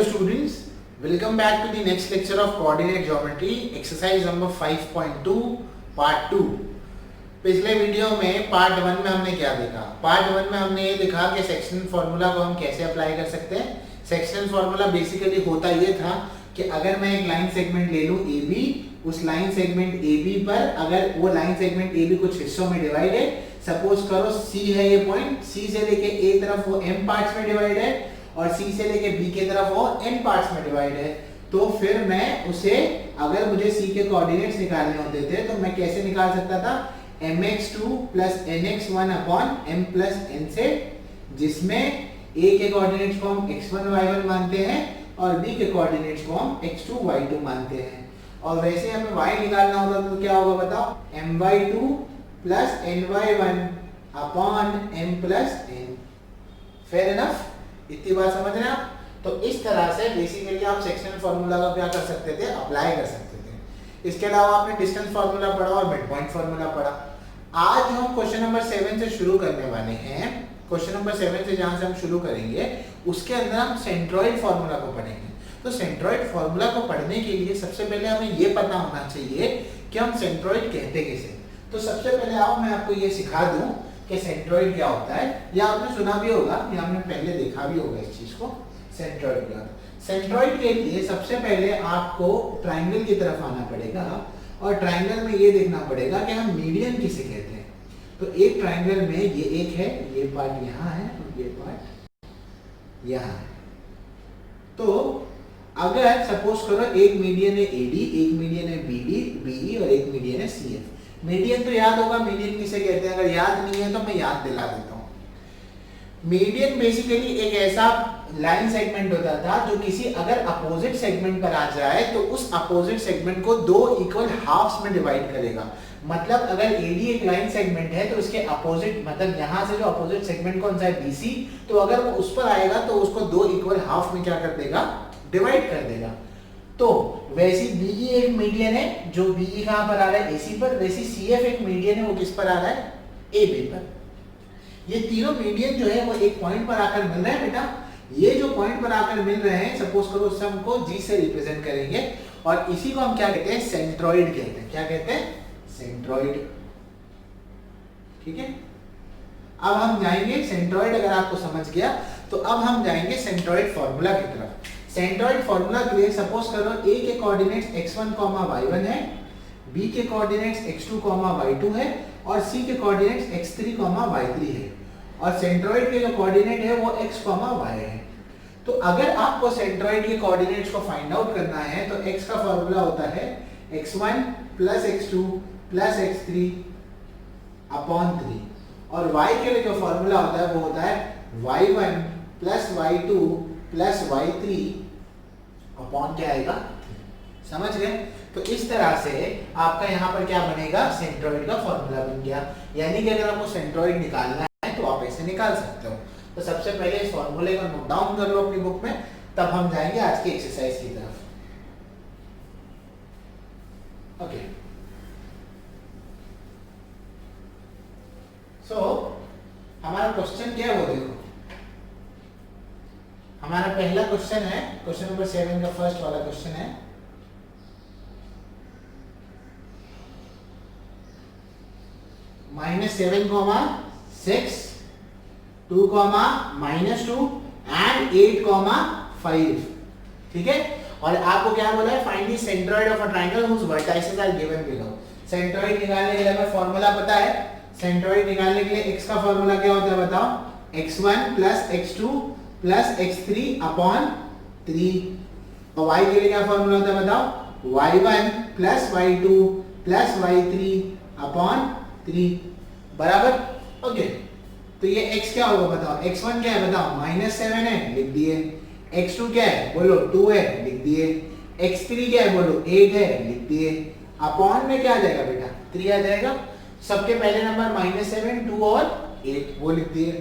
students, welcome back to the next lecture of coordinate geometry, exercise number 5.2 part 2। पिछले video में part 1 में हमने क्या देखा? पार्ट 1 में हमने ये देखा कि सेक्शनल फार्मूला को हम कैसे अप्लाई कर सकते हैं। सेक्शनल फार्मूला बेसिकली होता ये था कि अगर मैं एक लाइन सेगमेंट ले लूँ AB, उस लाइन सेगमेंट AB पर अगर वो लाइन सेगमेंट AB कुछ हिस्सों में डिवाइड है, सपोज करो C है ये पॉइंट, C से लेके A तरफ वो M पार्ट्स में डिवाइड है और C से लेके B के तरफ वो N पार्ट्स में डिवाइड है, तो फिर मैं उसे अगर मुझे C के कोऑर्डिनेट्स निकालने होते थे तो मैं कैसे निकाल सकता था? mx2 plus nx1 upon m plus n से, जिसमें A के कोऑर्डिनेट्स को हम x1 y1 मानते हैं और B के कोऑर्डिनेट्स को हम x2 y2 मानते हैं। और वैसे हमें y निकालना होगा तो क्या होगा बताओ? my2 plus ny1 upon m plus n। Fair enough? इतनी बात समझ रहे हैं आप? तो इस तरह से बेसिकली आप सेक्शनल फार्मूला का क्या कर सकते थे? अप्लाई कर सकते थे। इसके अलावा आपने डिस्टेंस फार्मूला पढ़ा और मिड पॉइंट फार्मूला पढ़ा। आज हम क्वेश्चन नंबर 7 से शुरू करने वाले हैं। क्वेश्चन नंबर 7 से जहां से हम शुरू करेंगे उसके अंदर हम सेंट्रॉइड फार्मूला को पढ़ेंगे। तो सेंट्रॉइड फार्मूला को पढ़ने के लिए सबसे पहले हमें ये पता होना चाहिए कि हम सेंट्रॉइड कहते किसे। तो सबसे पहले आओ मैं आपको ये सिखा दूं कि सेंट्रॉइड क्या होता है। या आपने सुना भी होगा या आपने पहले देखा भी होगा इस चीज को। सेंट्रॉइड क्या होता है? सेंट्रॉइड के लिए सबसे पहले आपको ट्राइंगल की तरफ आना पड़ेगा और ट्राइंगल में ये देखना पड़ेगा कि हम मीडियन किसे कहते हैं। तो एक ट्राइंगल में ये एक है, ये पार्ट यहाँ है और ये पार्ट यहाँ है। तो अगर सपोज करो एक मीडियन है AD, एक मीडियन है BE और एक मीडियन है CF। मीडियन तो याद होगा, मीडियन किसे कहते हैं? अगर याद नहीं है तो मैं याद दिला देता हूँ। मीडियन बेसिकली एक ऐसा लाइन सेगमेंट होता था जो किसी अगर अपोजिट सेगमेंट पर आ जाए तो उस अपोजिट सेगमेंट को दो इक्वल हाफ्स में डिवाइड करेगा। मतलब अगर AD एक लाइन सेगमेंट है तो उसके अपोजिट, मतलब यहाँ से जो अपोजिट सेगमेंट कौन सा है? BC। तो अगर वो उस पर आएगा तो उसको दो इक्वल हाफ में क्या कर देगा? डिवाइड कर देगा। तो वैसी BE एक मीडियन है जो BE कहां पर आ रहा है? AC पर। वैसी CF एक मीडियन है, वो किस पर आ रहा है? AB पर। ये तीनों मीडियन जो है वो एक पॉइंट पर आकर मिल रहे हैं बेटा। ये जो पॉइंट पर आकर मिल रहे हैं, सपोज करो उससे हमको G से रिप्रेजेंट करेंगे और इसी को हम क्या कहते हैं? सेंट्रॉइड कहते हैं। क्या कहते हैं? सेंट्रॉइड। ठीक है। अब हम जाएंगे सेंट्रॉइड, अगर आपको समझ गया तो अब हम जाएंगे सेंट्रॉइड फार्मूला की तरफ। सेंट्रॉइड फार्मूला के लिए सपोज करो A के कोऑर्डिनेट्स x1, y1 है, B के कोऑर्डिनेट्स x2, y2 है और C के कोऑर्डिनेट्स x3, y3 है और सेंट्रॉइड के जो कोऑर्डिनेट है वो x, y है। तो अगर आपको सेंट्रॉइड के कोऑर्डिनेट्स को फाइंड आउट करना है तो x का फार्मूला होता है x1 plus x2 plus x3 upon 3 और y के लिए जो फार्मूला होता है वो होता है y1 plus y2 plus y3 upon क्या आएगा? समझ गए? तो इस तरह से आपका यहाँ पर क्या बनेगा? सेंट्रॉइड का फॉर्मूला बन गया। यानी कि अगर आपको सेंट्रॉइड निकालना है तो आप ऐसे निकाल सकते हो। तो सबसे पहले इस फॉर्मूले को नोट डाउन कर लो अपनी बुक में, तब हम जाएंगे आज की एक्सरसाइज की तरफ। ओके, सो हमारा क्वेश्चन क्या है वो देखो। हमारा पहला क्वेश्चन है, क्वेश्चन नंबर 7 का फर्स्ट वाला क्वेश्चन है। -7, 6, 2, -2 एंड 8, 5। ठीक है। और आपको क्या बोला है? Find the centroid of a triangle whose vertices are given below. Centroid निकालने के लिए हमें फार्मूला पता है। सेंट्रॉइड निकालने के लिए x का फार्मूला क्या होता है बताओ? x1 plus x2 plus x3 upon 3 और y के लिए क्या फार्मूला होता है बताओ? y1 plus y2 plus y3 upon 3 बराबर। ओके, तो ये x क्या होगा बताओ? x1 क्या है बताओ? -7 है, लिख दिए। x2 क्या है बोलो? 2 है, लिख दिए। x3 क्या है बोलो? 8 है, लिख दिए। अपॉन में क्या आ जाएगा बेटा? 3 आ जाएगा। सबके पहले नंबर -7, 2 और 8 वो लिख दिए।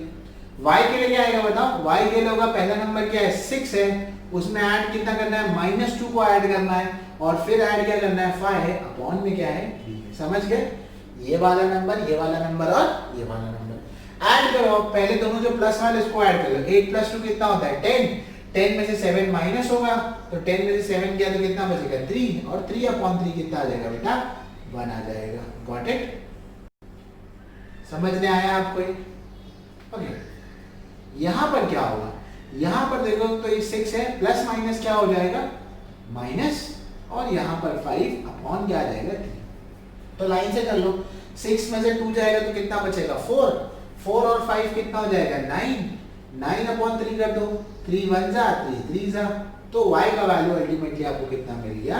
y के लिए क्या आएगा बताओ? y के लिए होगा पहला नंबर क्या है? 6 है, उसमें ऐड कितना करना है? -2 को ऐड करना है और फिर ऐड क्या करना है? 5 है। अपॉन में क्या है? 3। समझ गए? ये वाला नंबर, ये वाला नंबर और ये वाला नंबर ऐड करो। पहले दोनों जो प्लस वाले इसको ऐड कर लो। 8 + 2 कितना होता है? 10। 10 में से 7 माइनस होगा, तो 10 में से 7 किया तो कितना बचेगा 3, और 3/3 कितना आ जाएगा बेटा 1 आ जाएगा। Got it? समझने आया आपको ये? ओके, यहां पर क्या होगा, यहां पर देखो तो ये 6 है, प्लस माइनस क्या हो जाएगा माइनस, और यहां पर 5 अपॉन क्या आ जाएगा 3। तो लाइन से कर लो, 6 में से 2 जाएगा तो कितना बचेगा 4, 4 और 5 कितना हो जाएगा 9, 9/3 कर दो, 3 1 जा 3 3 जा, तो y का वैल्यू अल्टीमेटली आपको कितना मिल गया,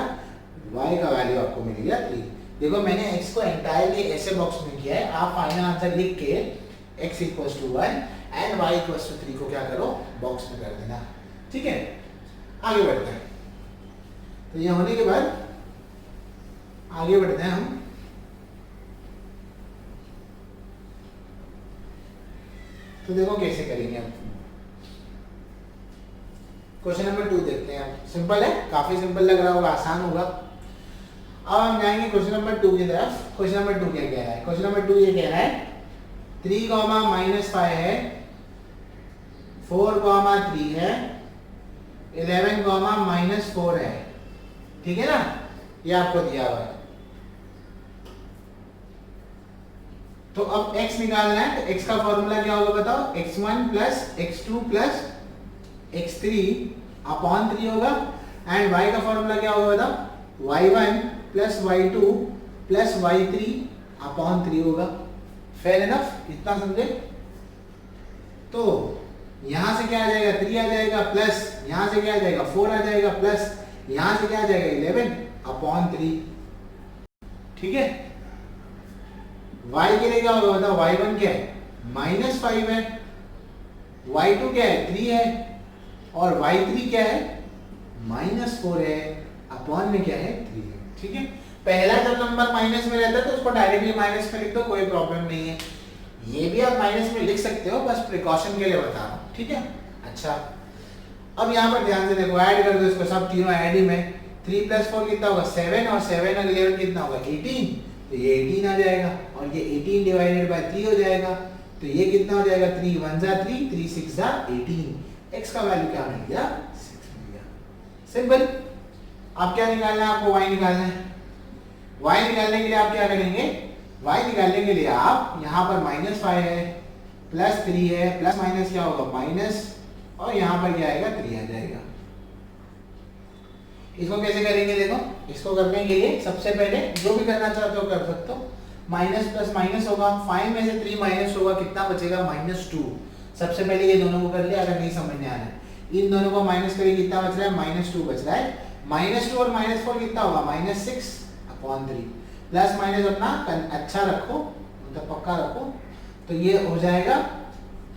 y का वैल्यू आपको मिल गया 3। देखो मैंने x को एंटायरली ऐसे बॉक्स में किया है, आप फाइनल आंसर लिख के x = 1 एंड y = 3 को क्या करो बॉक्स में कर देना। ठीक है, आगे बढ़ते हैं। तो ये होने के बाद आगे बढ़ते हैं हम। तो देखो कैसे करेंगे हम। क्वेश्चन नंबर 2 देखते हैं। सिंपल है, काफी सिंपल लग रहा होगा, आसान होगा। अब हम जाएंगे क्वेश्चन नंबर 2 की तरफ। क्वेश्चन नंबर 2 क्या कह रहा है? क्वेश्चन नंबर 2 ये कह रहा है 3, -5 है, 4, 3 है, 11, -4 है। ठीक है ना, ये आपको दिया हुआ है। तो अब x निकालना है, तो x का फॉर्मूला क्या होगा बताओ, x1 + x2 + x3 अपॉन 3 होगा, एंड y का फॉर्मूला क्या होगा बताओ, y1 + y2 + y3 अपॉन 3 होगा। फेयर इनफ, इतना समझे? तो यहां से क्या आ जाएगा 3 आ जाएगा, प्लस यहां से क्या आ जाएगा 4 आ जाएगा, प्लस यहां से क्या आ जाएगा 11 अपॉन 3। ठीक है, y के लिए क्या होगा बताओ, y1 क्या है -5 है, y2 क्या है 3 है, और y3 क्या है -4 है, अपॉन में क्या है 3 है। ठीक है, पहला जब नंबर माइनस में रहता है तो उसको डायरेक्टली माइनस में लिख दो, कोई प्रॉब्लम नहीं है। ये भी आप माइनस में लिख सकते हो, बस प्रिकॉशन के लिए बता रहा हूं। ठीक है, अच्छा अब यहाँ पर ध्यान से देखो, ऐड कर दो इसको, सब तीनों ऐड ही में। 3 + 4 कितना होगा 7, और 7 और 11 कितना होगा 18, तो ये 18 आ जाएगा, और ये 18 / 3 हो जाएगा, तो ये कितना हो जाएगा 3 1 जा 3, 3 6 जा 18। x का वैल्यू क्या मिल गया 6 मिल गया। सिंपल। अब क्या निकालना है आपको, y निकालना है। y निकालने के लिए आप क्या करेंगे, y निकालने के लिए आप यहाँ पर -5 है, +3 है, प्लस माइनस क्या होगा माइनस, और यहाँ पर क्या आएगा 3 आ जाएगा। इसको कैसे करेंगे देखो, इसको करने के लिए सबसे पहले जो भी करना चाहते हो कर सकते हो। माइनस प्लस माइनस होगा, 5 में से 3 माइनस होगा, कितना बचेगा -2। सबसे पहले ये दोनों को कर लिया, अगर नहीं समझ में आ रहा है इन दोनों को माइनस करिए, कितना बच रहा है -2 बच रहा है। -2 और -4 कितना होगा -6/3। प्लस माइनस अपना अच्छा रखो, मतलब पक्का रखो, तो ये हो जाएगा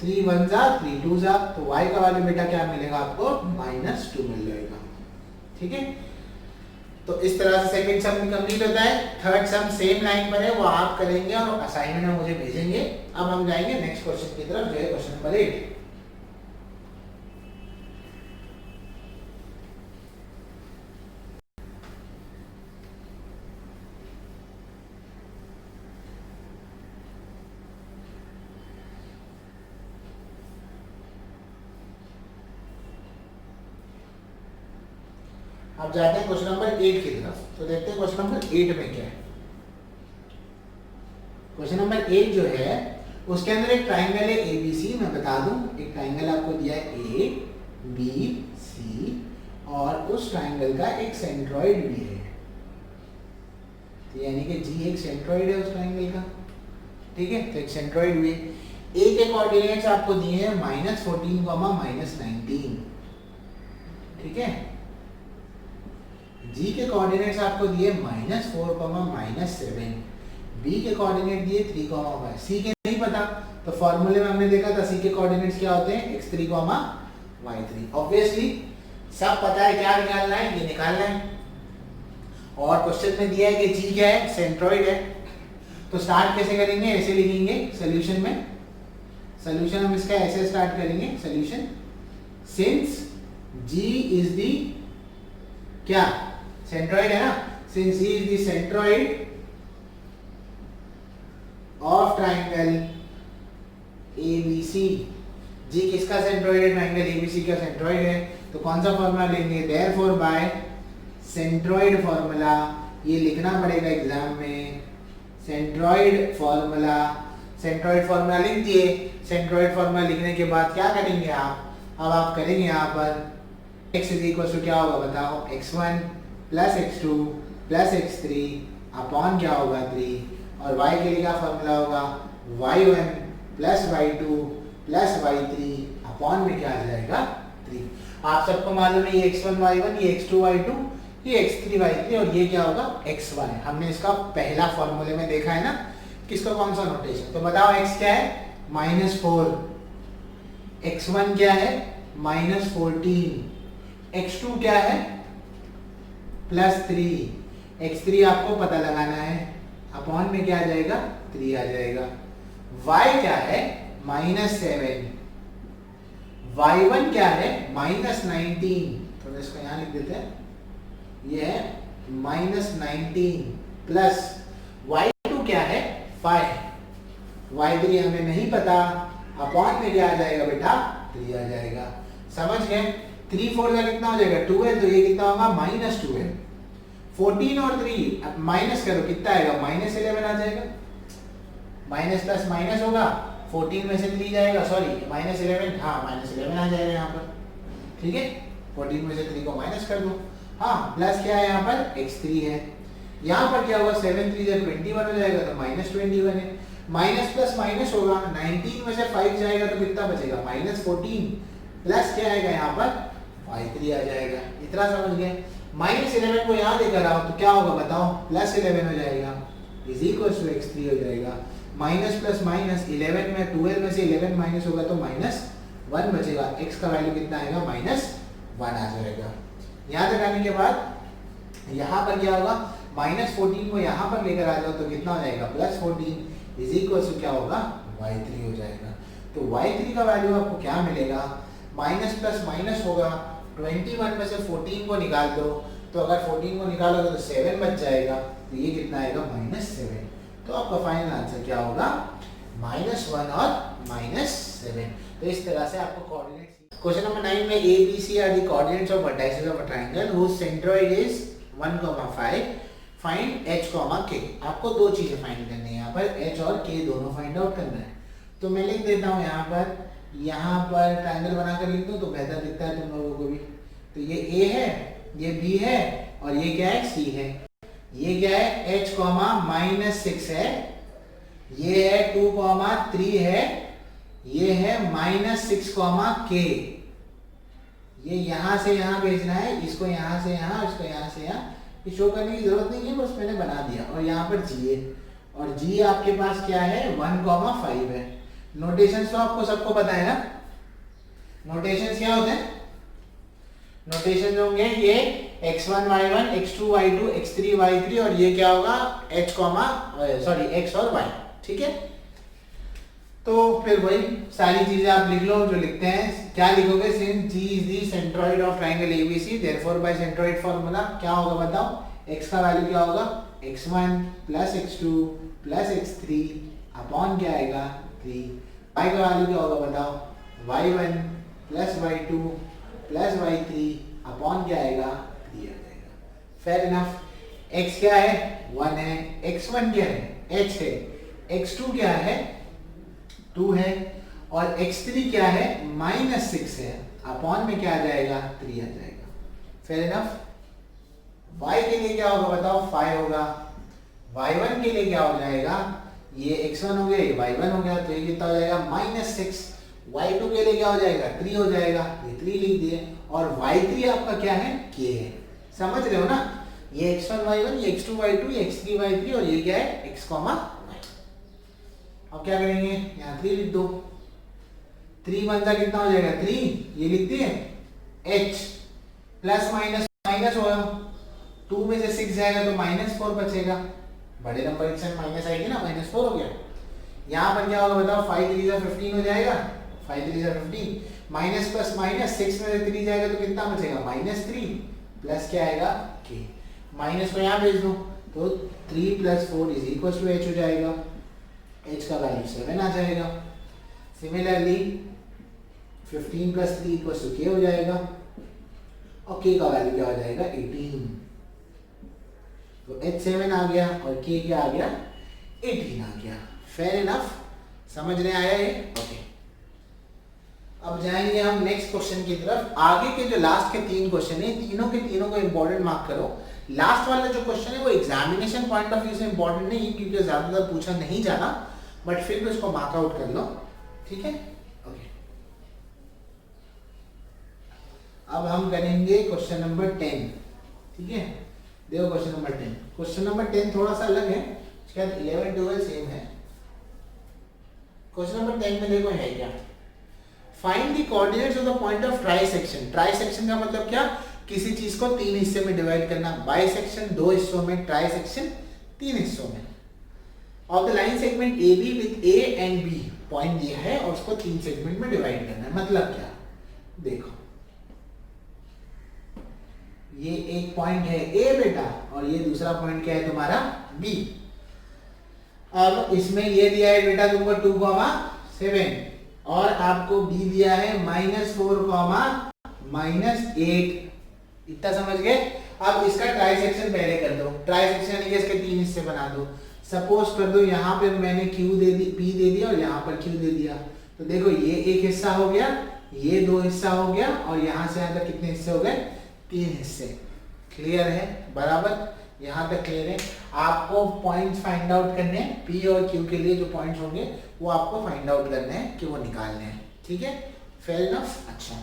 3 1 जा 3 2 जा, तो y का वैल्यू बेटा क्या मिलेगा आपको -2 मिल जाएगा। ठीक है, तो इस तरह से सेकंड सम कंप्लीट होता है। थर्ड सम सेम लाइन पर है, वो आप करेंगे और असाइनमेंट में मुझे भेजेंगे। अब हम जाएंगे नेक्स्ट क्वेश्चन की तरफ, जो है क्वेश्चन नंबर 8। अब जाते हैं क्वेश्चन नंबर 8 की तरफ। तो देखते हैं क्वेश्चन नंबर 8 में क्या है। क्वेश्चन नंबर 8 जो है उसके अंदर एक ट्राइंगल है ABC, मैं बता दूं एक ट्राइंगल आपको दिया है ABC, और उस ट्राइंगल का एक सेंट्रॉइड भी है, तो यानी कि G एक सेंट्रॉइड है उस ट्राइंगल का। ठीक है, तो एक सेंट्रॉइड भी है। A के कोऑर्डिनेट्स आपको दिए हैं -14, -19। ठीक है, G के कोऑर्डिनेट्स आपको दिए -4, -7। B के कोऑर्डिनेट दिए 3, 5। C के नहीं पता, तो फॉर्मूले में हमने देखा था C के कोऑर्डिनेट्स क्या होते हैं x3, y3। ऑब्वियसली सब पता है क्या निकालना है, ये निकालना है। और क्वेश्चन में दिया है कि G क्या है सेंट्रॉइड है। तो स्टार्ट कैसे करेंगे, ऐसे लिखेंगे सोल्यूशन में। सोल्यूशन हम इसका ऐसे स्टार्ट करेंगे, solution since G is the क्या सेंट्रॉइड है ना, since G is the centroid of triangle ABC। G किसका सेंट्रॉइड है, ट्राइंगल ABC का सेंट्रॉइड है। तो कौन सा फॉर्मूला लेंगे, देयरफॉर बाय सेंट्रॉइड फॉर्मूला, ये लिखना पड़ेगा एग्जाम में, सेंट्रॉइड फॉर्मूला। सेंट्रॉइड फॉर्मूला लिख दिए। सेंट्रॉइड फॉर्मूला लिखने के बाद क्या करेंगे आप, अब आप करेंगे यहाँ पर x इज इक्वल टू क्या होगा बताओ, x1 plus x2 plus x3 upon क्या होगा 3, और y के लिए क्या फॉर्मूला होगा, y1 plus y2 plus y3 upon में क्या आ जाएगा 3। आप सबको मालूम है ये x1 y1, ये x2 y2, ये x3 y3 और ये क्या होगा x1 है। हमने इसका पहला फॉर्मूले में देखा है ना, किसका कौन सा नोटेशन। तो बताओ x क्या है -4, x1 क्या है -14, x2 क्या है +3, x3 आपको पता लगाना है, अपॉन में क्या आ जाएगा 3 आ जाएगा। y क्या है -7, y1 क्या है -19, तो इसको यहाँ लिख देते हैं, ये है -19 प्लस y2 क्या है 5, y3 हमें नहीं पता, अपॉन में क्या आ जाएगा बेटा 3 आ जाएगा। समझ गए, 3 4 का कितना हो जाएगा 12, तो ये कितना होगा -12। 14 और 3 माइनस करो कितना आएगा -11 आ जाएगा, माइनस प्लस माइनस होगा, 14 में से 3 जाएगा, सॉरी -11, हाँ -11 आ जाएगा यहाँ पर, ठीक है। 14 में से 3 को माइनस कर दो, हाँ प्लस क्या है यहाँ पर x3 है, यहाँ पर क्या होगा 7 3 जब 21 हो जाएगा तो -21 है, माइनस प्लस माइनस होगा, 19 में से 5 जाएगा तो कितना बचेगा -14, प्लस क्या आएगा यहाँ पर y3 आ जाएगा। इतना समझ गए। -11 को यहाँ लेकर आओ तो क्या होगा बताओ, +11 हो जाएगा, इज इक्वल टू x3 हो जाएगा। माइनस प्लस माइनस 11 में 12 में से 11 माइनस होगा तो -1 बचेगा, x का वैल्यू कितना आएगा -1 आ जाएगा। यहाँ तक आने के बाद यहाँ पर क्या होगा, -14 को यहाँ पर लेकर आ जाओ तो कितना हो जाएगा +14 इज इक्वल टू क्या होगा y3 हो जाएगा। तो y3 का वैल्यू आपको क्या मिलेगा, माइनस प्लस माइनस होगा, 21 में से 14 को निकाल दो, तो अगर 14 को निकालोगे तो 7 बच जाएगा, तो ये कितना आएगा -7। तो आपका फाइनल आंसर क्या होगा -1 और -7। तो इस तरह से आपको कोऑर्डिनेट। क्वेश्चन नंबर 9 में a b c are the coordinates of vertices of a triangle whose centroid is 1,5, find h, k। आपको दो चीजें फाइंड करनी है यहाँ पर, h और k दोनों फाइंड आउट करना है। तो मैं लिख देता हूँ यहाँ पर ट्रायंगल बनाकर लिख दूँ तो बेहतर दिखता है तुम लोगों को भी। तो ये a है, ये b है और ये क्या है c है। ये क्या है h, -6 है, ये है 2,3 है, ये है -6, k। ये यहाँ से यहाँ भेजना है, इसको यहाँ से यहाँ, इसको यहाँ से यहाँ, ये शो करने की जरूरत नहीं है, बस मैंने बना दिया। और यहाँ पर g है, और g आपके पास क्या है 1,5 है। नोटेशंस तो आपको सबको पता है ना, नोटेशंस क्या होते हैं, नोटेशंस होंगे ये x1 y1 x2 y2 x3 y3 और ये क्या होगा h, x और y, ठीक है। तो फिर वही सारी चीजें आप लिख लो जो लिखते हैं। क्या लिखोगे, since g is the centroid of triangle ABC, therefore by centroid formula क्या होगा बताओ, x का वैल्यू क्या होगा x1 plus x2 plus x3 upon क्या आएगा 3, y का वैल्यू क्या होगा बताओ y1 plus y2 plus y3 upon क्या आएगा 3 आ जाएगा। Fair enough. x क्या है 1 है, x1 क्या है h है, x2 क्या है 2 है और x3 क्या है -6 है, अपॉन में क्या आ जाएगा 3 आ जाएगा। Fair enough. y के लिए क्या होगा बताओ 5 होगा, y1 के लिए क्या हो जाएगा, ये x1 हो गया, ये y1 हो गया, तो ये कितना हो जाएगा -6। y2 के लिए क्या हो जाएगा 3 हो जाएगा, ये 3 लिख दिए, और y3 आपका क्या है k है। समझ रहे हो ना, ये x1 y1, ये x2 y2, ये x3 y3 और ये क्या है x, y। अब क्या करेंगे, यहाँ 3 लिख दो, 3 बनता कितना हो जाएगा 3, ये लिख दिए, h प्लस माइनस माइनस होगा, 2 में से 6 जाएगा तो -4 बचेगा, बड़े नंबर के साथ माइनस आएगी ना, -4 हो गया। यहाँ पर क्या होगा बताओ 5 3 जा 15 हो जाएगा, 5 3 जा 15, माइनस प्लस माइनस 6 में से 3 जाएगा तो कितना बचेगा -3, प्लस क्या आएगा k, माइनस को यहाँ भेज दो तो 3 + 4 = h हो जाएगा, h का वैल्यू 7 आ जाएगा। सिमिलरली 15 + 3 = k हो जाएगा, और k का वैल्यू क्या हो जाएगा 18। तो H7 आ गया और k क्या आ गया 18 आ गया। फेयर इनफ, समझने आया ये? ओके, अब जाएंगे हम नेक्स्ट क्वेश्चन की तरफ। आगे के जो लास्ट के 3 क्वेश्चन है, तीनों के तीनों को इंपॉर्टेंट मार्क करो। लास्ट वाला जो क्वेश्चन है वो एग्जामिनेशन पॉइंट ऑफ व्यू से इंपॉर्टेंट नहीं है क्योंकि ज्यादातर पूछा नहीं जाना, बट फिर भी उसको मार्क आउट कर लो, ठीक है? ओके, अब हम करेंगे क्वेश्चन नंबर 10, ठीक है? देखो क्वेश्चन नंबर 10, क्वेश्चन नंबर 10 थोड़ा सा अलग है, उसके बाद 11 12 सेम है। क्वेश्चन नंबर 10 में देखो है क्या, find the coordinates of the point of trisection. Trisection का मतलब क्या, किसी चीज को 3 हिस्से में डिवाइड करना। बाइसेक्शन 2 हिस्सों में, ट्राइसेक्शन 3 हिस्सों में। Of the line segment A B with A and B, point दिया है और उसको 3 सेगमेंट में डिवाइड करना है। मतलब क्या, देखो ये एक पॉइंट है ए बेटा और ये दूसरा पॉइंट क्या है तुम्हारा बी। अब इसमें ये दिया है बेटा तुमको 2,7 और आपको बी दिया है -4, -8। इतना समझ गए? अब इसका ट्राइसेक्शन पहले कर दो। ट्राइसेक्शन यानी कि इसके 3 हिस्से बना दो। सपोज कर दो यहाँ पे मैंने Q दे दी, P दे दिया और यहाँ पर Q दे दिया। तो देखो ये एक हिस्सा हो गया, ये 2 हिस्सा हो गया और यहाँ से यहाँ तक कितने हिस्से हो गए 3 हिस्से। क्लियर है? बराबर, यहाँ तक क्लियर है? आपको पॉइंट्स फाइंड आउट करने हैं, P और Q के लिए जो पॉइंट्स होंगे वो आपको फाइंड आउट करने हैं कि वो निकालने हैं, ठीक है? Fair enough. अच्छा,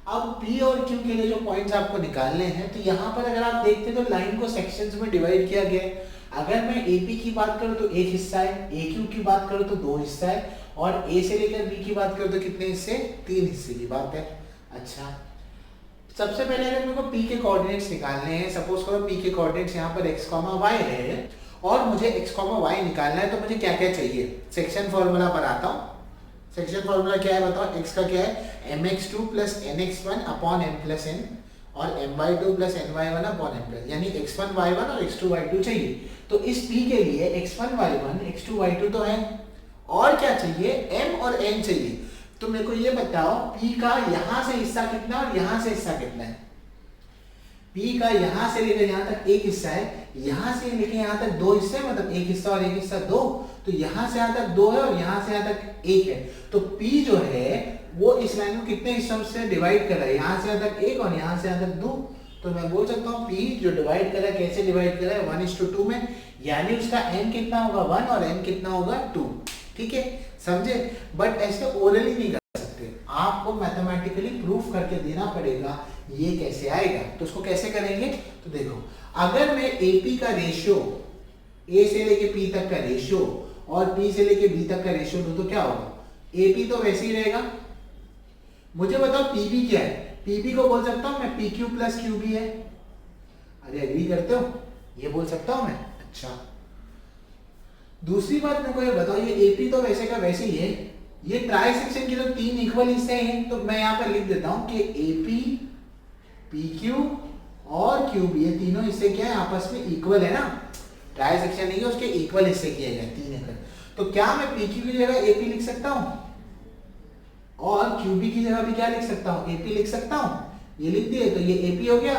अब P और Q के लिए जो पॉइंट्स आपको निकालने हैं, तो यहाँ पर अगर आप देखते हैं तो लाइन को सेक्शंस में डिवाइड किया गया है। अगर मैं AP की बात करूँ तो एक हिस्सा है, AQ की बात करूँ तो 2 हिस्सा है और A से लेकर B की बात करूँ तो कितने हिस्से, 3 हिस्से की बात है। अच्छा, सबसे पहले अगर मेरे को P के कोऑर्डिनेट्स निकालने हैं, सपोज करो P के कोऑर्डिनेट्स यहाँ पर x, y है और मुझे x, y निकालना है, तो मुझे क्या क्या चाहिए? सेक्शन फॉर्मूला बनाता हूँ। सेक्शन फॉर्मूला क्या है बताओ? x का क्या है, mx2 + nx1 upon m + n और my2 + ny1 अपॉन m +, यानी x1 y1 और x2 y2 चाहिए। तो इस P के लिए x1 y1 x2 y2 तो है, और क्या चाहिए? m और n चाहिए। तो मेरे को ये बताओ P का यहाँ से हिस्सा कितना और यहाँ से हिस्सा कितना है? P का यहाँ से लेकर यहाँ तक एक हिस्सा है, यहाँ से लेकर यहाँ तक 2 हिस्से, मतलब एक हिस्सा और एक हिस्सा 2। तो यहाँ से यहाँ तक 2 है और यहाँ से यहाँ तक 1 है। तो P जो है वो इस लाइन को कितने हिस्सों से डिवाइड कर रहा है? यहाँ से यहाँ तक 1 और यहाँ से यहाँ तक 2। तो मैं बोल सकता हूँ P जो डिवाइड कर रहा है, कैसे डिवाइड कर रहा है? 1:2 में, यानी उसका m कितना होगा 1 और n कितना होगा 2। ठीक है, समझे? बट ऐसे ओरली नहीं कर सकते, आपको मैथमेटिकली प्रूफ करके देना पड़ेगा। ये कैसे आएगा? तो उसको कैसे करेंगे? तो देखो, अगर मैं AP का रेशियो, A से लेके P तक का रेशियो और P से लेके B तक का रेशियो दूं तो क्या होगा? AP तो वैसे ही रहेगा। मुझे बताओ PB क्या है? PB को बोल सकता हूं मैं PQ + QB है। अरे एग्री करते हो? ये बोल सकता हूं मैं। अच्छा, दूसरी बात मेरे को ये बताओ, ये AP तो वैसे का वैसे ही है, ये ट्राई सेक्शन के तो 3 इक्वल हिस्से हैं। तो मैं यहाँ पर लिख देता हूं कि AP, PQ और QB, ये तीनों हिस्से क्या है? आपस में इक्वल है ना। ट्राई सेक्शन नहीं है, उसके इक्वल हिस्से किए गए 3 इक्वल। तो क्या मैं PQ की जगह AP लिख सकता हूं और QB की जगह भी क्या लिख सकता हूं? AP लिख सकता हूं। ये लिख दिए तो ये AP हो गया।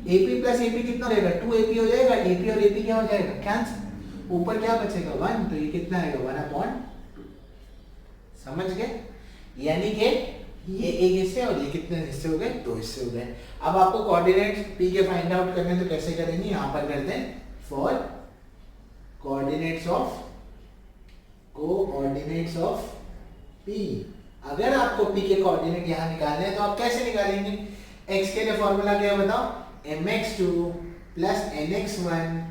AP + AP कितना हो जाएगा? 2AP हो जाएगा। AP और AP क्या हो जाएगा? कैंसिल। ऊपर क्या बचेगा? 1। तो ये कितना आएगा? 1/2। समझ गए? यानी कि ये एक हिस्से और ये कितने हिस्से हो गए? 2 हिस्से हो गए। अब आपको कोऑर्डिनेट्स P के फाइंड आउट करने, तो कैसे करेंगे? यहाँ पर करते हैं फॉर कोऑर्डिनेट्स ऑफ P। अगर आपको P के कोऑर्डिनेट यहाँ निकालने हैं तो आप कैसे निकालेंगे? x के लिए फॉर्मूला क्या है बताओ? mx2 + nx1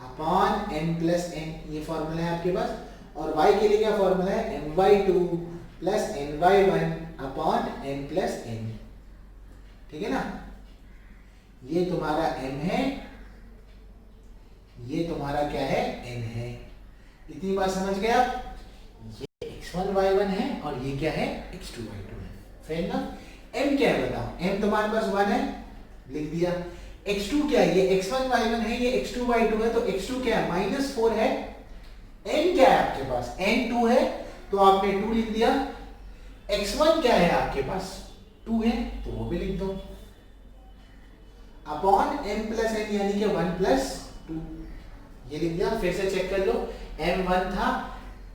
upon m + n, ये फॉर्मूला है आपके पास। और y के लिए क्या फॉर्मूला है? my2 + ny1 upon m + n। ठीक है ना? ये तुम्हारा m है, ये तुम्हारा क्या है? n है। इतनी बात समझ गए आप? ये x1 y1 है और ये क्या है? x2 y2 है। फेयर ना? m क्या है बताओ? m तुम्हारे पास 1 है, लिख दिया। x2 क्या है? ये x1 y1 है, ये x2 y2 है। तो x2 क्या है? -4 है। n क्या है आपके पास? n 2 है, तो आपने 2 लिख दिया। x1 क्या है आपके पास? 2 है, तो वो भी लिख दो। अपॉन m प्लस n यानी कि 1 प्लस 2, ये लिख दिया। फिर से चेक कर लो, m1 था,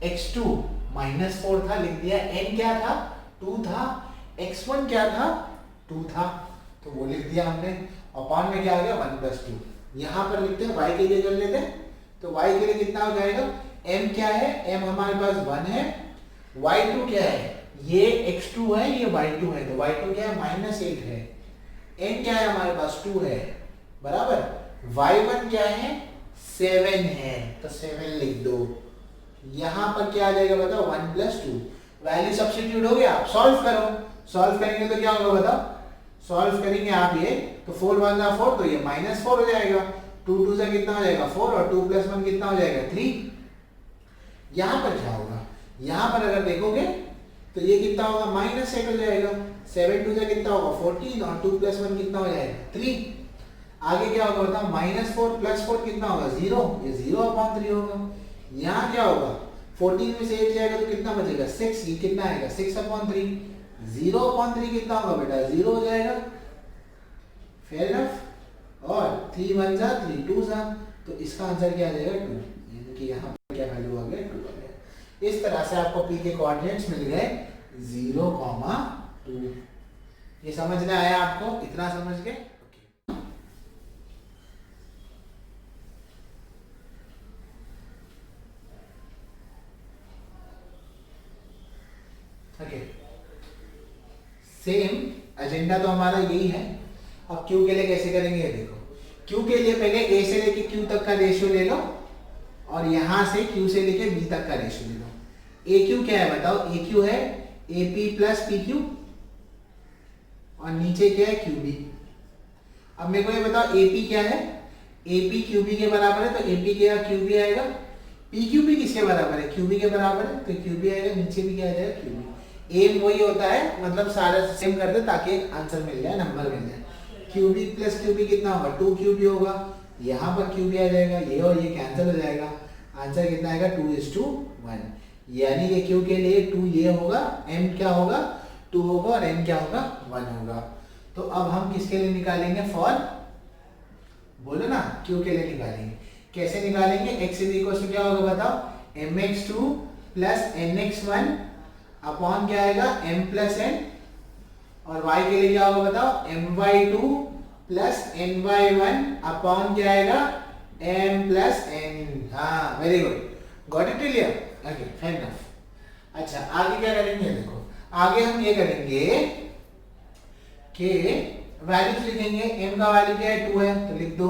x2 -4 था, लिख दिया। n क्या था? 2 था। x1 क्या था? 2 था, तो वो लिख दिया हमने। अपॉन में क्या आ गया? 1 प्लस 2। यहाँ पर लिखते हैं y के लिए कर लेते हैं, तो y के लिए कितना हो जाएगा? m क्या है? m हमारे पास 1 है। y2 क्या है? ये x2 है, ये y2 है, तो y2 क्या है? -8 है। n क्या है हमारे पास? 2 है, बराबर। y1 क्या है? 7 है, तो 7 लिख दो। यहाँ पर क्या आ जाएगा बताओ? 1 प्लस 2। वैल्यू सब्स्टिट्यूट हो गया। आप सॉल्व करो, सॉल्व करेंगे तो क्या होगा बताओ? सॉल्व करेंगे आप ये, तो 4 1 जा 4, तो ये -4 हो जाएगा। 2 2 से कितना हो जाएगा? 4, और 2 प्लस 1 कितना हो जाएगा? 3। यहाँ पर क्या होगा? यहाँ पर अगर देखोगे तो ये कितना होगा? -8 हो जाएगा। 7 2 से कितना होगा? 14, और 2 प्लस 1 कितना हो जाएगा? 3। आगे क्या होगा बताओ? -4 प्लस 4 कितना होगा? 0, ये 0/3 होगा। यहाँ क्या होगा? 14 में से 8 जाएगा तो कितना बचेगा? 6, ये कितना आएगा? 6/3। 0/3 कितना होगा बेटा? 0 हो जाएगा। Fair enough. और 3 1 जा 3 2 जा, तो इसका आंसर क्या आ जाएगा? 2, यानी कि यहाँ पर क्या वैल्यू आ गया? 2 आ गया। इस तरह से आपको p के कोऑर्डिनेट्स मिल गए 0,2। ये समझना आया आपको? इतना समझ गए? ओके, सेम एजेंडा तो हमारा यही है। अब क्यू के लिए कैसे करेंगे ये देखो। क्यू के लिए पहले ए से लेके क्यू तक का रेशियो ले लो, और यहां से क्यू से लेके बी तक का रेशियो ले लो। ए क्यू क्या है बताओ? ए क्यू है A P plus P Q, और नीचे क्या है? Q B. अब मेरे को ये बताओ ए पी क्या है? ए पी क्यू बी के बराबर है, तो ए पी क्या क्यू बी आएगा। पी क्यू बी किसके बराबर है? क्यू बी के बराबर है, तो क्यू बी आएगा। नीचे भी क्या आ जाएगा? Q B. एम वही होता है, मतलब सारा सेम कर दे ताकि एक आंसर मिल जाए, नंबर मिल जाए। Q B plus Q B कितना होगा? 2 क्यू बी होगा। यहाँ पर क्यू बी आ जाएगा, ये और ये कैंसिल हो जाएगा। आंसर कितना आएगा? 2:1। यानी कि क्यू के लिए 2 ये होगा, एम क्या होगा? 2 होगा, और एन क्या होगा? 1 होगा। तो अब हम किसके लिए निकालेंगे? फॉर, बोलो ना, क्यू के लिए निकालेंगे। कैसे निकालेंगे? x इज इक्वल टू क्या होगा बताओ? mx2 प्लस nx1 अपॉन क्या आएगा? m प्लस n, और y के लिए क्या होगा बताओ? my2 प्लस ny1 अपॉन क्या आएगा? m plus n। हाँ, very good, got it clear? Okay, fine enough. अच्छा, आगे क्या करेंगे? देखो, आगे हम ये करेंगे कि वैल्यूज लिखेंगे। m का वैल्यू क्या है? 2 है, तो लिख दो।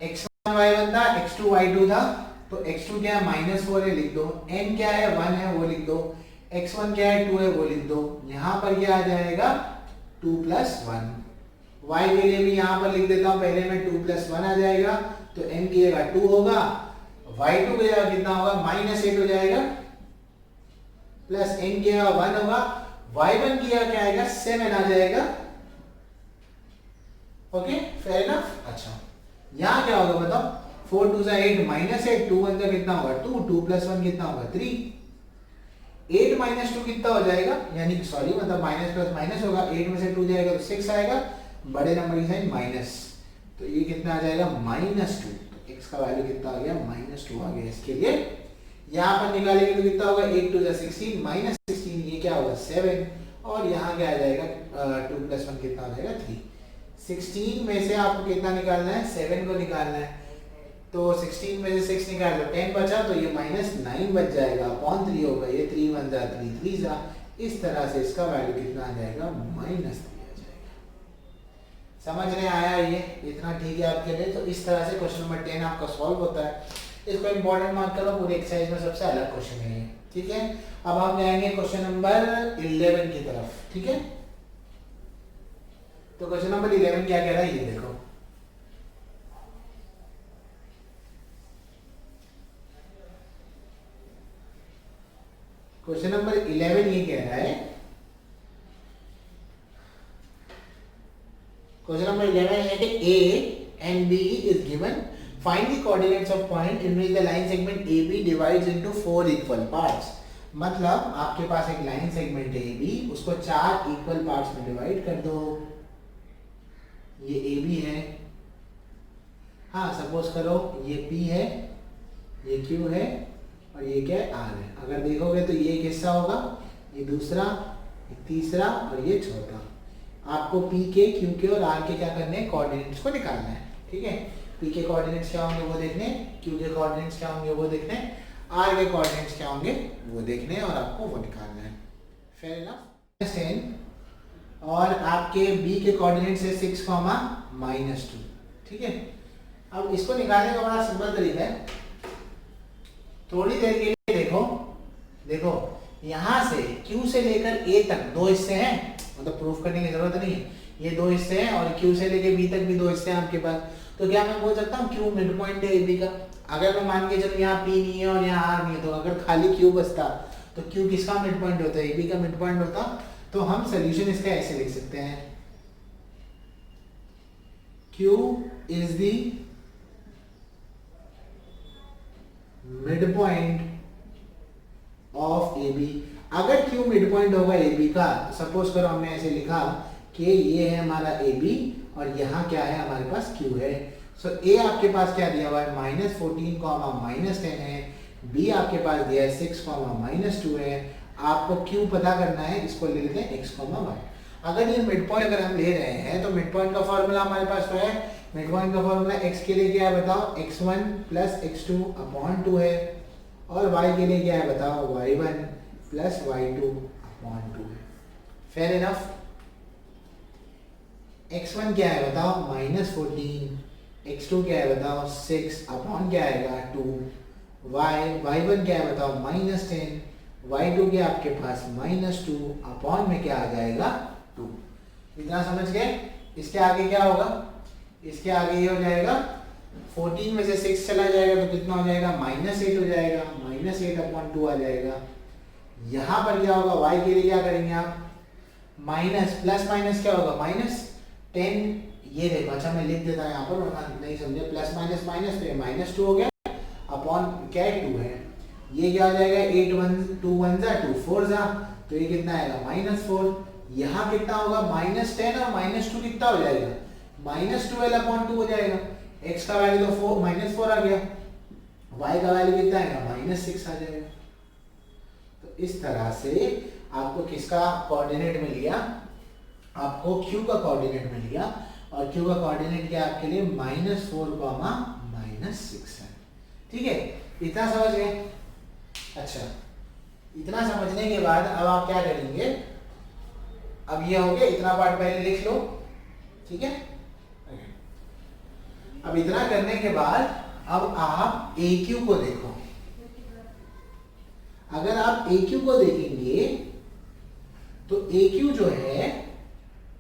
x1 y1 था, x2 y2 था, तो x2 क्या है? -4 है, लिख दो। n क्या है? 1 है, वो लिख दो। x1 क्या है? 2 है, वो लिख दो। यहाँ पर क्या आ जाएगा? 2 प्लस 1। y के लिए भी यहाँ पर लिख देता हूँ पहले में, 2 प्लस 1 आ जाएगा, तो m की जगह 2 होगा, y2 की जगह कितना होगा? -8 हो जाएगा, प्लस n की जगह 1 होगा, y1 की जगह क्या आएगा? 7 आ जाएगा। Okay, fair enough. अच्छा, यहाँ क्या होगा बताओ? 4 2 जा 8, -8, 2 1 जा कितना होगा? 2, 2 प्लस 1 कितना होगा? 3। 8 माइनस 2 कितना हो जाएगा? यानी सॉरी, मतलब माइनस प्लस माइनस होगा। 8 में से 2 जाएगा तो 6 आएगा, बड़े नंबर की साइन माइनस, तो ये कितना आ जाएगा? -2। तो x का वैल्यू कितना आ गया? -2 आ गया। इसके लिए यहाँ पर निकालेंगे तो कितना होगा? 8 2 जा 16, -16, ये क्या होगा? 7, और यहाँ क्या आ जाएगा? 2 प्लस 1 कितना हो जाएगा? 3। 16 में से आपको कितना निकालना है? 7 को निकालना है, तो 16 में से 6 निकाल लो, 10 बचा, तो ये -9 बच जाएगा, अपॉन 3 होगा। ये 3 1 जा 3 3 जा, इस तरह से इसका वैल्यू कितना आ जाएगा? -3 आ जाएगा। समझ में आया? ये इतना ठीक है आपके लिए। तो इस तरह से क्वेश्चन नंबर 10 आपका सॉल्व होता है। इसको इंपॉर्टेंट मार्क करो, पूरे एक्सरसाइज में सबसे अलग क्वेश्चन है ये, ठीक है। अब हम जाएंगे क्वेश्चन नंबर 11 की तरफ, ठीक है। तो क्वेश्चन नंबर 11 क्या कह रहा है, ये देखो। क्वेश्चन नंबर 11 ये कह रहा है, क्वेश्चन नंबर 11 है कि A and B is given, find the coordinates of point in which the line segment AB divides into 4 equal parts। मतलब आपके पास एक लाइन सेगमेंट है AB, उसको 4 इक्वल पार्ट्स में डिवाइड कर दो। ये ए बी है, हाँ सपोज करो ये पी है, ये क्यू है और ये क्या है आर है। अगर देखोगे तो ये एक हिस्सा होगा, ये दूसरा, ये तीसरा और ये चौथा। आपको पी के, क्यू के और आर के क्या करने हैं, कोऑर्डिनेट्स को निकालना है। ठीक है, पी के कोऑर्डिनेट्स क्या होंगे वो देखने, क्यू के कोऑर्डिनेट्स क्या होंगे वो देखने, आर के कोऑर्डिनेट्स क्या होंगे वो देखने और आपको वो निकालना है। Fair enough. 10 और आपके बी के कोऑर्डिनेट्स है 6, -2। ठीक है, अब इसको निकालने का बड़ा सिंपल तरीका है। थोड़ी देर के लिए देखो, देखो यहाँ से Q से लेकर A तक 2 हिस्से हैं, मतलब प्रूफ करने की जरूरत नहीं है, ये 2 हिस्से हैं और Q से लेकर B तक भी 2 हिस्से हैं आपके पास। तो क्या मैं बोल सकता हूँ Q मिड पॉइंट है AB का? अगर मैं मान के चलो यहाँ P नहीं है और यहाँ R नहीं है, तो अगर खाली Q बचता तो Q किसका मिड पॉइंट होता है, AB का मिड पॉइंट होता। तो हम सोल्यूशन इसका ऐसे लिख सकते हैं, Q is the midpoint of A B. अगर Q मिड पॉइंट होगा ए बी का, सपोज करो हमने ऐसे लिखा कि ये है हमारा ए बी और यहाँ क्या है हमारे पास Q है। सो A आपके पास क्या दिया हुआ है, -14, -10 है। B आपके पास दिया है 6, -2 है। आपको Q पता करना है, इसको ले लेते हैं x, y। अगर ये मिड पॉइंट अगर हम ले रहे हैं तो मिड पॉइंट का फॉर्मूला हमारे पास तो है, मिड पॉइंट का फॉर्मूला x के लिए क्या है बताओ, x1 + x2/2 है और y के लिए क्या है बताओ, y1 + y2/2 है। Fair enough. x1 क्या है बताओ, -14, x2 क्या है बताओ 6 अपॉन क्या आएगा 2, y1 क्या है बताओ -10, y2 क्या आपके पास -2 अपॉन में क्या आ जाएगा 2। इतना समझ गए। इसके आगे क्या होगा, इसके आगे ये हो जाएगा 14 में से 6 चला जाएगा तो कितना हो जाएगा, -8 हो जाएगा, -8/2 आ जाएगा। यहाँ पर क्या होगा, y के लिए क्या करेंगे आप, प्लस माइनस क्या होगा, -10। ये देखो, अच्छा मैं लिख देता हूँ यहाँ पर, वरना नहीं समझे, प्लस माइनस माइनस पे -2 हो गया अपॉन क्या है 2 है। ये क्या हो जाएगा, 8 1 2 1 जा 2 4 जा, तो ये कितना आएगा -4। यहाँ कितना होगा, -10 और -2 कितना हो जाएगा, -12/2 हो जाएगा। x का वैल्यू तो -4 आ गया, y का वैल्यू कितना आएगा, -6 आ जाएगा। तो इस तरह से आपको किसका कोऑर्डिनेट मिल गया, आपको Q का कोऑर्डिनेट मिल गया और Q का कोऑर्डिनेट क्या आपके लिए -4, -6 है। ठीक है, इतना समझ गए। अच्छा, इतना समझने के बाद अब आप क्या करेंगे, अब ये हो गया, इतना पार्ट पहले लिख लो। ठीक है, अब इतना करने के बाद अब आप AQ को देखो। अगर आप AQ को देखेंगे तो AQ जो है,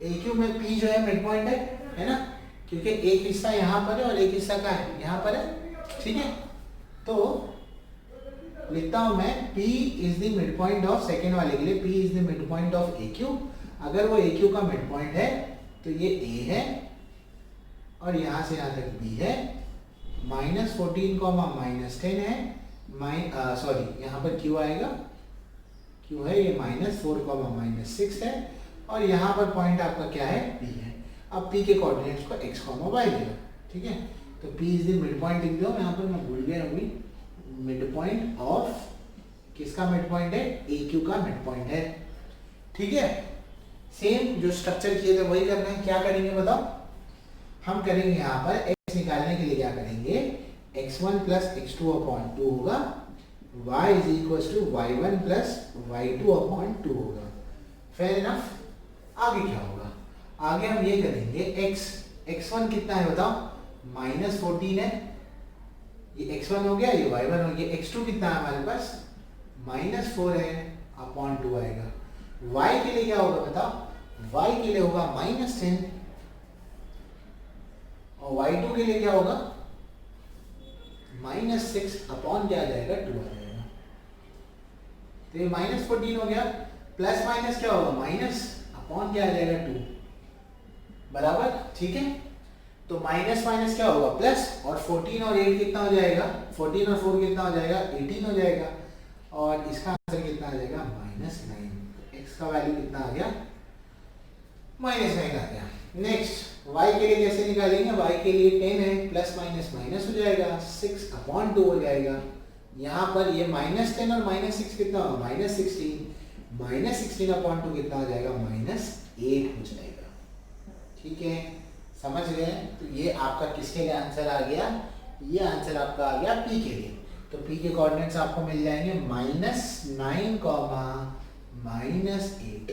AQ में P जो है मिड पॉइंट है ना, क्योंकि एक हिस्सा यहाँ पर है और एक हिस्सा का है यहाँ पर है। ठीक है, तो लिखता हूं मैं P is the midpoint of, second वाले के लिए P is the midpoint of AQ। अगर वो AQ का मिड पॉइंट है तो ये A है और यहाँ से यहाँ तक B है, -14, -10 है, सॉरी यहाँ पर Q आएगा, Q है ये -4, -6 है और यहाँ पर पॉइंट आपका क्या है, P है। अब P के कोऑर्डिनेट्स को x, y देगा। ठीक है, तो P is the mid point लिख दो, यहाँ पर मैं भूल गया अभी, मिड पॉइंट ऑफ, किसका मिड पॉइंट है, AQ का मिड पॉइंट है। ठीक है, सेम जो स्ट्रक्चर किए थे वही करना है। क्या करेंगे बताओ, हम करेंगे यहाँ पर x निकालने के लिए क्या करेंगे, x1 + x2/2 होगा, y = y1 + y2/2 होगा। Fair enough. आगे क्या होगा, आगे हम ये करेंगे, x1 कितना है बताओ, -14 है, ये x1 हो गया, ये y1 हो गया। x2 कितना है हमारे पास, -4 है, /2 आएगा। y के लिए क्या होगा बताओ, y के लिए होगा -10 और y2 के लिए क्या होगा, -6 अपॉन क्या आ जाएगा, 2 आ जाएगा। तो ये -14 हो गया, प्लस माइनस क्या होगा, माइनस अपॉन क्या आ जाएगा, 2 बराबर। ठीक है, तो माइनस माइनस क्या होगा, प्लस, और 14 और 8 कितना हो जाएगा, 14 और 4 कितना हो जाएगा, 18 हो जाएगा और इसका आंसर कितना आ जाएगा, -9। x का वैल्यू कितना आ गया, -9 आ गया। नेक्स्ट y के लिए कैसे निकालेंगे, y के लिए 10 है, प्लस माइनस माइनस हो जाएगा, 6/2 हो जाएगा। यहाँ पर ये -10 और -6 कितना होगा, -16, -16/2 कितना हो जाएगा, -8 हो जाएगा। ठीक है, समझ गए। तो ये आपका किसके लिए आंसर आ गया, ये आंसर आपका आ गया p के लिए। तो p के कोऑर्डिनेट्स आपको मिल जाएंगे -9, -8।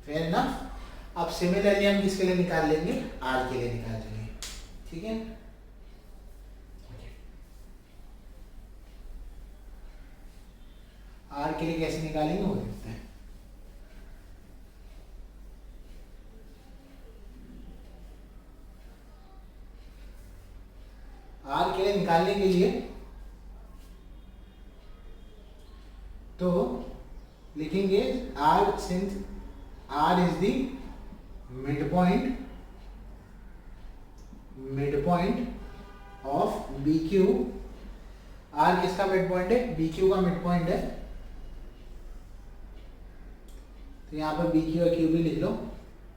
Fair enough. अब सिमिलरली हम किसके लिए निकाल लेंगे, r के लिए निकाल लेंगे। ठीक है, r के लिए कैसे निकालेंगे वो देखते हैं। r के लिए निकालने के लिए तो लिखेंगे r, since r is the midpoint of BQ। r किसका मिड पॉइंट है, BQ का मिड पॉइंट है। तो यहाँ पर BQ का Q भी लिख लो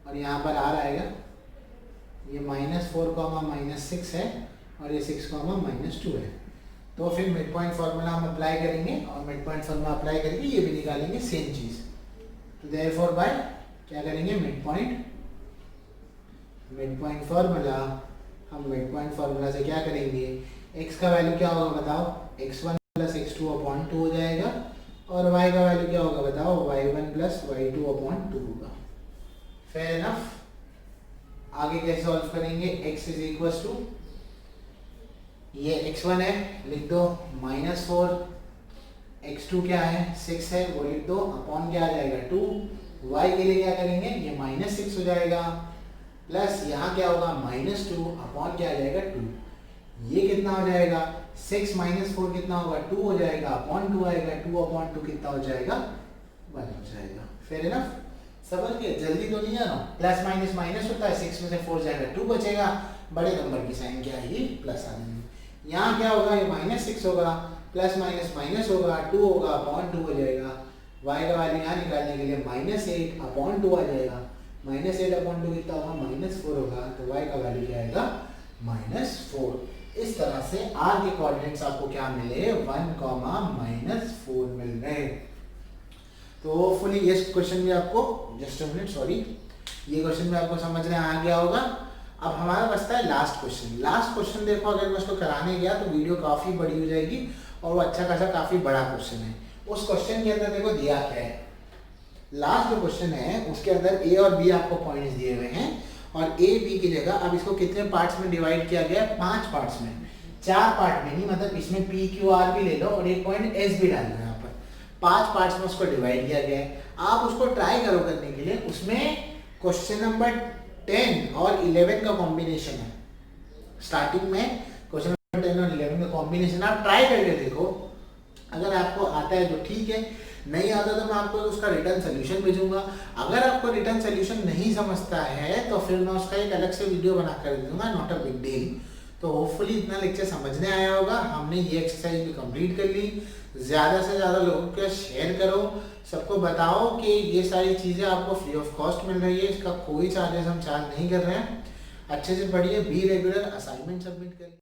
और यहाँ पर r आएगा। ये -4, -6 है और ये 6, -2 है। तो फिर मिड पॉइंट फॉर्मूला हम अप्लाई करेंगे और मिड पॉइंट फॉर्मूला अप्लाई करके ये भी निकालेंगे सेम चीज। तो देयरफॉर बाय क्या करेंगे, मिड पॉइंट फार्मूला, हम मिड पॉइंट फार्मूला से क्या करेंगे, x का वैल्यू क्या होगा बताओ, x1 + x2/2 हो जाएगा और y का वैल्यू क्या होगा बताओ, y1 + y2/2 होगा। Fair enough. आगे कैसे सॉल्व करेंगे, x = ये x1 है, लिख दो, -4, x2 क्या है, 6 है, वो लिख दो, अपॉन क्या आ जाएगा 2। y के लिए क्या करेंगे, ये -6 हो जाएगा, प्लस यहाँ क्या होगा -2, अपॉन क्या आ जाएगा 2। ये कितना हो जाएगा, 6 - 4 कितना होगा, 2 हो जाएगा, अपॉन 2 आएगा, 2/2 कितना हो जाएगा, 1 हो जाएगा। Fair enough. समझ गए, जल्दी तो नहीं आना, प्लस माइनस माइनस होता है, 6 में से 4 जाएगा, 2 बचेगा, बड़े नंबर की साइन क्या आएगी, प्लस आ जाएगी। यहाँ क्या होगा, ये -6 होगा, प्लस माइनस माइनस होगा, 2 होगा, अपॉन 2 हो जाएगा। y का वैल्यू यहाँ निकालने के लिए -8/2 आ जाएगा, -8/2 कितना होगा, -4 होगा। तो y का वैल्यू क्या आएगा, -4। इस तरह से r के कोऑर्डिनेट्स आपको क्या मिले, 1, -4 मिल रहे। तो होपफुली ये क्वेश्चन भी आपको, जस्ट अ मिनट सॉरी, ये क्वेश्चन भी आपको समझ में आ गया होगा। अब हमारा बचता है लास्ट क्वेश्चन। लास्ट क्वेश्चन देखो, अगर मैं उसको कराने गया तो वीडियो काफी बड़ी हो जाएगी और वो अच्छा खासा काफी बड़ा क्वेश्चन है। उस क्वेश्चन के अंदर देखो दिया क्या है, लास्ट जो क्वेश्चन है उसके अंदर a और b आपको पॉइंट्स दिए हुए हैं और a b की जगह अब इसको कितने पार्ट्स में डिवाइड किया गया है, 5 पार्ट्स में, 4 पार्ट में नहीं, मतलब इसमें p q r भी ले लो और एक पॉइंट s भी डाल दो। यहाँ पर 5 पार्ट्स में उसको डिवाइड किया गया है। आप उसको ट्राई करो करने के लिए, उसमें क्वेश्चन नंबर 10 और 11 का कॉम्बिनेशन है। स्टार्टिंग में क्वेश्चन नंबर 10 और 11 का कॉम्बिनेशन आप ट्राई करके देखो, अगर आपको आता है तो ठीक है, नहीं आता तो मैं आपको उसका रिटर्न सोल्यूशन भेजूंगा। अगर आपको रिटर्न सोल्यूशन नहीं समझता है तो फिर मैं उसका एक अलग से वीडियो बना कर दूंगा, नॉट अ बिग डील। तो होपफुली इतना लेक्चर समझने आया होगा। हमने ये एक्सरसाइज भी कंप्लीट कर ली। ज़्यादा से ज़्यादा लोगों के शेयर करो, सबको बताओ कि ये सारी चीज़ें आपको फ्री ऑफ कॉस्ट मिल रही है, इसका कोई चार्जेस हम चार्ज नहीं कर रहे हैं। अच्छे से पढ़िए, बी रेगुलर, असाइनमेंट सबमिट करिए।